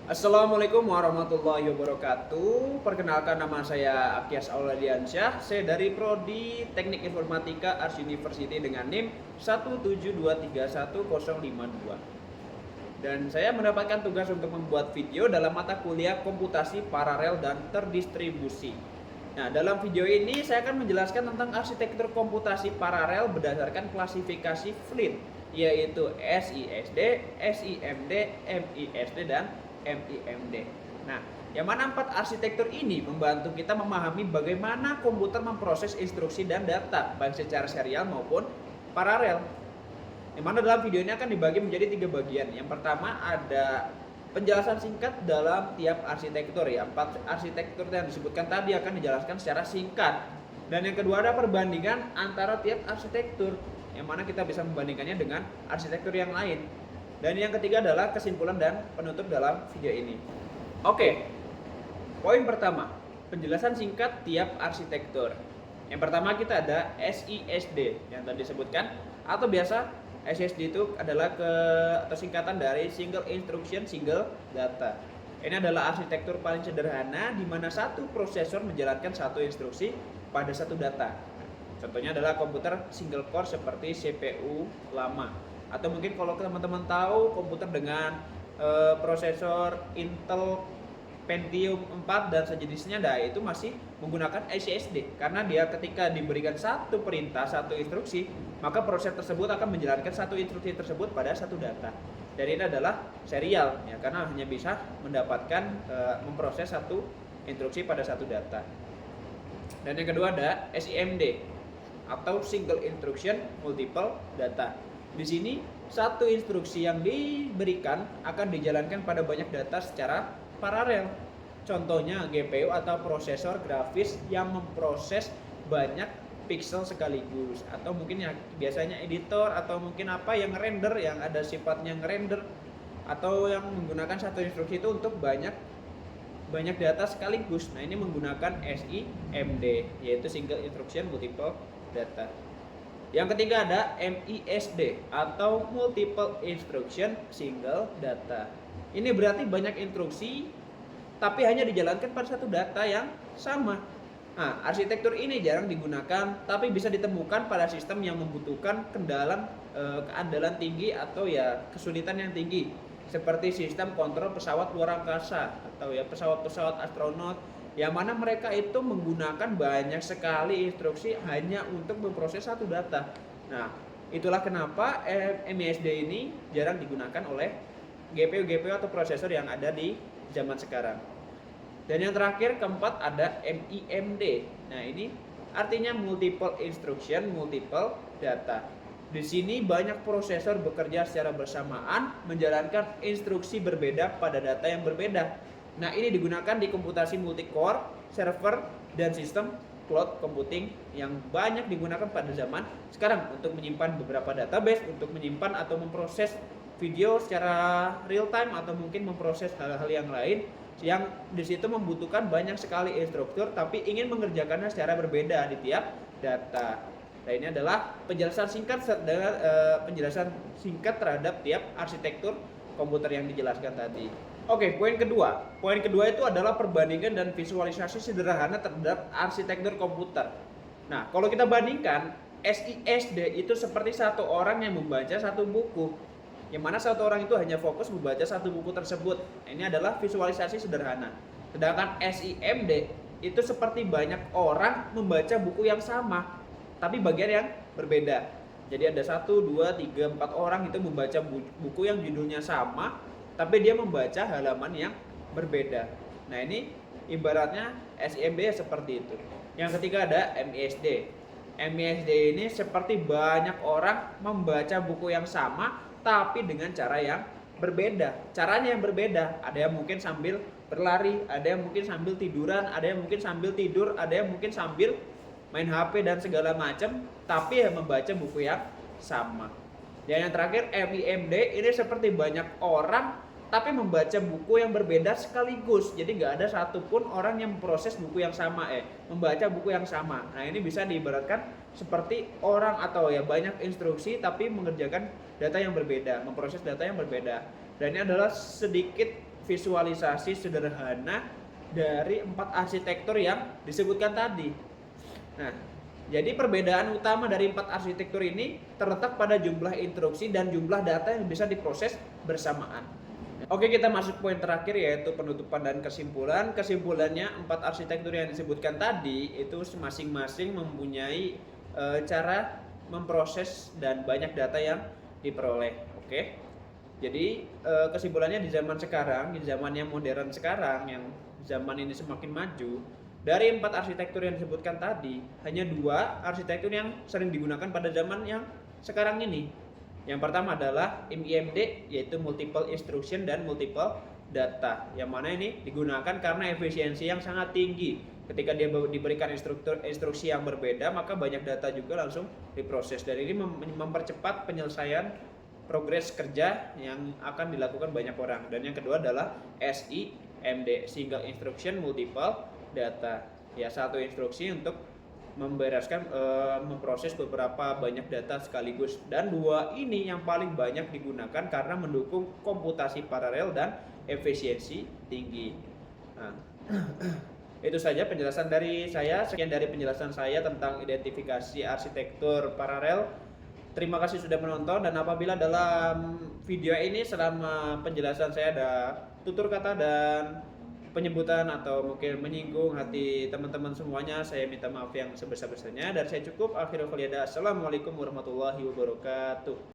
Assalamualaikum warahmatullahi wabarakatuh. Perkenalkan, nama saya Akyas Auladiansyah. Saya dari Prodi Teknik Informatika Ars University dengan NIM 172311052. Dan saya mendapatkan tugas untuk membuat video dalam mata kuliah komputasi paralel dan terdistribusi. Nah, dalam video ini saya akan menjelaskan tentang arsitektur komputasi paralel berdasarkan klasifikasi Flynn, yaitu SISD, SIMD, MISD, dan MIMD. Nah, yang mana empat arsitektur ini membantu kita memahami bagaimana komputer memproses instruksi dan data, baik secara serial maupun paralel. Yang mana dalam video ini akan dibagi menjadi 3 bagian. Yang pertama ada penjelasan singkat dalam tiap arsitektur ya. 4 arsitektur yang disebutkan tadi akan dijelaskan secara singkat. Dan yang kedua ada perbandingan antara tiap arsitektur, yang mana kita bisa membandingkannya dengan arsitektur yang lain. Dan yang ketiga adalah kesimpulan dan penutup dalam video ini. Oke, poin pertama, penjelasan singkat tiap arsitektur. Yang pertama kita ada SISD yang tadi disebutkan, atau biasa SSD itu adalah atau singkatan dari Single Instruction Single Data. Ini adalah arsitektur paling sederhana di mana satu prosesor menjalankan satu instruksi pada satu data. Contohnya adalah komputer single core seperti CPU lama. Atau mungkin kalau teman-teman tahu komputer dengan prosesor Intel Pentium 4 dan sejenisnya, itu masih menggunakan SSD karena dia ketika diberikan satu perintah, satu instruksi, maka proses tersebut akan menjalankan satu instruksi tersebut pada satu data. Dan ini adalah serial ya, karena hanya bisa mendapatkan memproses satu instruksi pada satu data. Dan yang kedua ada SIMD atau Single Instruction Multiple Data. Di sini satu instruksi yang diberikan akan dijalankan pada banyak data secara paralel. Contohnya GPU atau prosesor grafis yang memproses banyak pixel sekaligus, atau mungkin ya biasanya editor atau mungkin apa yang render, yang ada sifatnya ngerender, atau yang menggunakan satu instruksi itu untuk banyak data sekaligus. Nah, ini menggunakan SIMD, yaitu Single Instruction Multiple Data. Yang ketiga ada MISD atau Multiple Instruction Single Data. Ini berarti banyak instruksi tapi hanya dijalankan pada satu data yang sama. Nah, arsitektur ini jarang digunakan tapi bisa ditemukan pada sistem yang membutuhkan keandalan tinggi atau ya kesulitan yang tinggi, seperti sistem kontrol pesawat luar angkasa atau ya pesawat-pesawat astronot, yang mana mereka itu menggunakan banyak sekali instruksi hanya untuk memproses satu data. Nah, itulah kenapa MISD ini jarang digunakan oleh GPU atau prosesor yang ada di zaman sekarang. Dan yang terakhir, keempat, ada MIMD. Nah, ini artinya Multiple Instruction Multiple Data. Di sini banyak prosesor bekerja secara bersamaan menjalankan instruksi berbeda pada data yang berbeda. Nah, ini digunakan di komputasi multi-core, server, dan sistem cloud computing yang banyak digunakan pada zaman sekarang untuk menyimpan beberapa database, untuk menyimpan atau memproses video secara real time, atau mungkin memproses hal-hal yang lain yang di situ membutuhkan banyak sekali instruktur tapi ingin mengerjakannya secara berbeda di tiap data. Nah, ini adalah penjelasan singkat terhadap tiap arsitektur komputer yang dijelaskan tadi. Oke, poin kedua. Poin kedua itu adalah perbandingan dan visualisasi sederhana terhadap arsitektur komputer. Nah, kalau kita bandingkan, SISD itu seperti satu orang yang membaca satu buku, yang mana satu orang itu hanya fokus membaca satu buku tersebut. Ini adalah visualisasi sederhana. Sedangkan SIMD itu seperti banyak orang membaca buku yang sama, tapi bagian yang berbeda. Jadi ada 1, 2, 3, 4 orang itu membaca buku yang judulnya sama, tapi dia membaca halaman yang berbeda. Nah, ini ibaratnya SIMD seperti itu. Yang ketiga ada MISD. MISD ini seperti banyak orang membaca buku yang sama tapi dengan cara yang berbeda. Caranya yang berbeda. Ada yang mungkin sambil berlari, ada yang mungkin sambil tiduran, ada yang mungkin sambil tidur, ada yang mungkin sambil main HP dan segala macam, tapi membaca buku yang sama. Dan yang terakhir MIMD, ini seperti banyak orang tapi membaca buku yang berbeda sekaligus. Jadi nggak ada satupun orang yang memproses buku yang sama, membaca buku yang sama. Nah, ini bisa diibaratkan seperti orang atau ya banyak instruksi tapi mengerjakan data yang berbeda, memproses data yang berbeda. Dan ini adalah sedikit visualisasi sederhana dari 4 arsitektur yang disebutkan tadi. Nah, jadi perbedaan utama dari 4 arsitektur ini terletak pada jumlah instruksi dan jumlah data yang bisa diproses bersamaan. Oke, kita masuk poin terakhir, yaitu penutupan dan kesimpulan. Kesimpulannya, 4 arsitektur yang disebutkan tadi itu masing-masing mempunyai cara memproses dan banyak data yang diperoleh. Oke. Jadi kesimpulannya, di zaman sekarang, di zaman yang modern sekarang, yang zaman ini semakin maju, dari 4 arsitektur yang disebutkan tadi, hanya 2 arsitektur yang sering digunakan pada zaman yang sekarang ini. Yang pertama adalah MIMD, yaitu multiple instruction dan multiple data. Yang mana ini digunakan karena efisiensi yang sangat tinggi. Ketika dia diberikan instruksi yang berbeda, maka banyak data juga langsung diproses. Dan ini mempercepat penyelesaian progres kerja yang akan dilakukan banyak orang. Dan yang kedua adalah SIMD, single instruction multiple data. Ya, satu instruksi untuk memproses beberapa banyak data sekaligus. Dan 2 ini yang paling banyak digunakan karena mendukung komputasi paralel dan efisiensi tinggi. Nah, itu saja penjelasan dari saya. Sekian dari penjelasan saya tentang identifikasi arsitektur paralel. Terima kasih sudah menonton, dan apabila dalam video ini selama penjelasan saya ada tutur kata dan penyebutan atau mungkin menyinggung hati teman-teman semuanya, saya minta maaf yang sebesar-besarnya, dan saya cukup. Akhirul qaliada. Assalamualaikum warahmatullahi wabarakatuh.